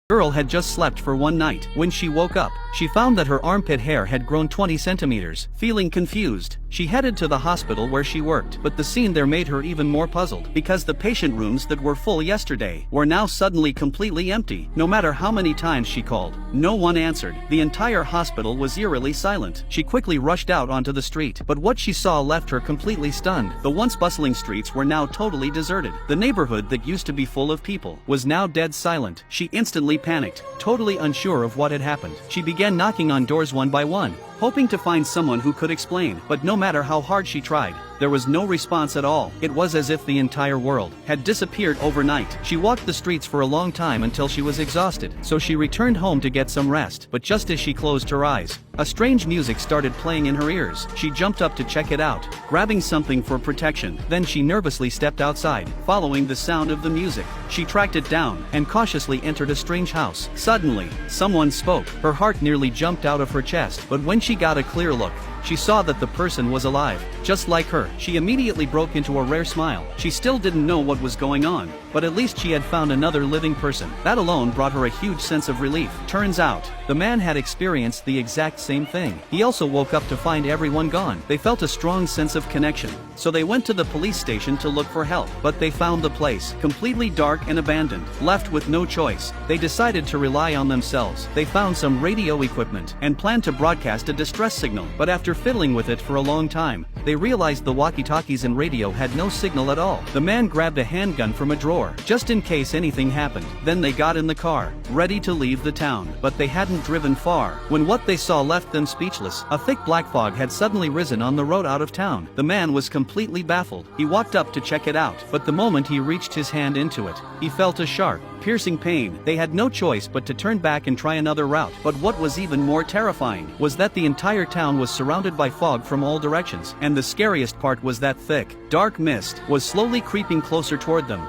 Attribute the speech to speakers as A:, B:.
A: Girl had just slept for one night. When she woke up, she found that her armpit hair had grown 20 centimeters. Feeling confused, she headed to the hospital where she worked, but the scene there made her even more puzzled, because the patient rooms that were full yesterday were now suddenly completely empty. No matter how many times she called, no one answered. The entire hospital was eerily silent. She quickly rushed out onto the street, but what she saw left her completely stunned. The once bustling streets were now totally deserted. The neighborhood that used to be full of people was now dead silent. She instantly panicked, totally unsure of what had happened. She began knocking on doors one by one, hoping to find someone who could explain, but no matter how hard she tried, there was no response at all. It was as if the entire world had disappeared overnight. She walked the streets for a long time until she was exhausted, so she returned home to get some rest. But just as she closed her eyes, a strange music started playing in her ears. She jumped up to check it out, grabbing something for protection. Then she nervously stepped outside, following the sound of the music. She tracked it down, and cautiously entered a strange house. Suddenly, someone spoke. Her heart nearly jumped out of her chest, but when she got a clear look, she saw that the person was alive, just like her. She immediately broke into a rare smile. She still didn't know what was going on, but at least she had found another living person. That alone brought her a huge sense of relief. Turns out, the man had experienced the exact same thing. He also woke up to find everyone gone. They felt a strong sense of connection, so they went to the police station to look for help. But they found the place completely dark and abandoned. Left with no choice, they decided to rely on themselves. They found some radio equipment and planned to broadcast a distress signal. But after fiddling with it for a long time, they realized the walkie-talkies and radio had no signal at all. The man grabbed a handgun from a drawer, just in case anything happened. Then they got in the car, ready to leave the town. But they hadn't driven far when what they saw left them speechless. A thick black fog had suddenly risen on the road out of town. The man was completely baffled. He walked up to check it out, but the moment he reached his hand into it, he felt a sharp, piercing pain. They had no choice but to turn back and try another route. But what was even more terrifying was that the entire town was surrounded by fog from all directions, and the scariest part was that thick, dark mist was slowly creeping closer toward them.